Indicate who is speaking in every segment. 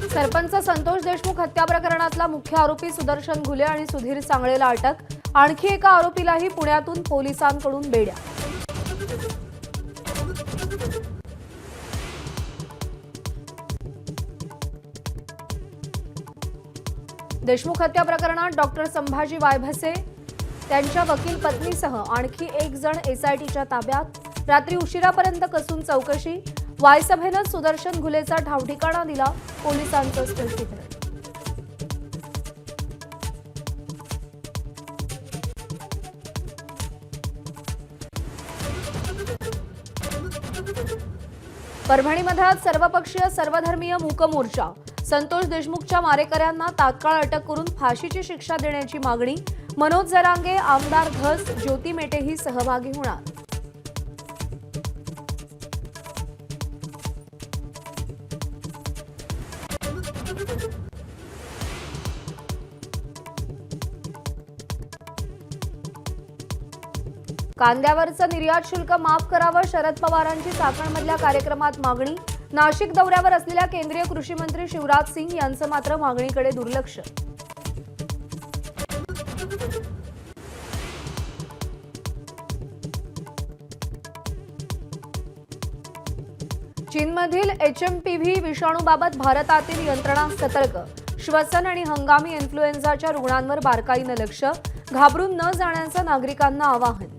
Speaker 1: सरपंच संतोष देशमुख हत्या प्रकरणातला मुख्य आरोपी सुदर्शन घुले आणि सुधीर सांगळेला अटक। आणखी एका आरोपीलाही पुण्यातून पोलिसांकडून बेड्या। देशमुख हत्या प्रकरणात डॉक्टर संभाजी वायभसे त्यांच्या वकील पत्नीसह आणखी एक जण एसआयटीच्या ताब्यात। रात्री उशिरापर्यंत कसून चौकशी। वायसभेनं सुदर्शन घुलेचा ठावठिकाणा दिला। पोलिसांचं स्पष्टीकरण। परभणीमध्ये आज सर्वपक्षीय सर्वधर्मीय मूक मोर्चा। संतोष देशमुखच्या मारेकऱ्यांना तात्काळ अटक करून फाशीची शिक्षा देण्याची मागणी। मनोज जरांगे, आमदार धस, ज्योती मेटेही सहभागी होणार। कांद्यावरचं निर्यात शुल्क माफ करावं, शरद पवारांची चाकणमधल्या कार्यक्रमात मागणी। नाशिक दौऱ्यावर असलेल्या केंद्रीय कृषी मंत्री शिवराज सिंग यांचं मात्र मागणीकडे दुर्लक्ष। चीनमधील HMPV विषाणूबाबत भारतातील यंत्रणा सतर्क। श्वसन आणि हंगामी इन्फ्लुएन्झाच्या रुग्णांवर बारकाईनं लक्ष। घाबरून न जाण्याचं नागरिकांना आवाहन।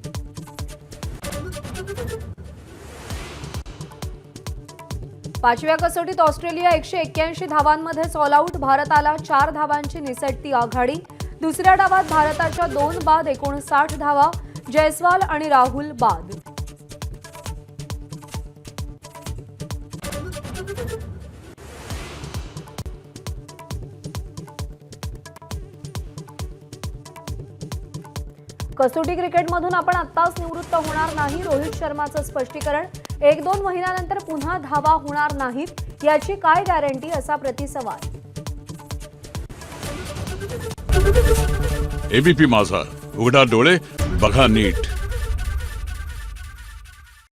Speaker 1: पाचव्या कसोटीत ऑस्ट्रेलिया 181 धावांमध्येच ऑल आऊट। भारताला 4 धावांची निसटती आघाडी। दुसऱ्या डावात भारताच्या 2 बाद 59 धावा। जयस्वाल आणि राहुल बाद। कसोटी क्रिकेटमधून आपण आत्ताच निवृत्त होणार नाही। रोहित शर्माचं स्पष्टीकरण। 1-2 महिन्यानंतर पुन्हा धावा होणार नाहीत याची काय गॅरंटी, असा प्रतिसवाल।
Speaker 2: एबीपी माझा, उघडा डोळे बघा नीट।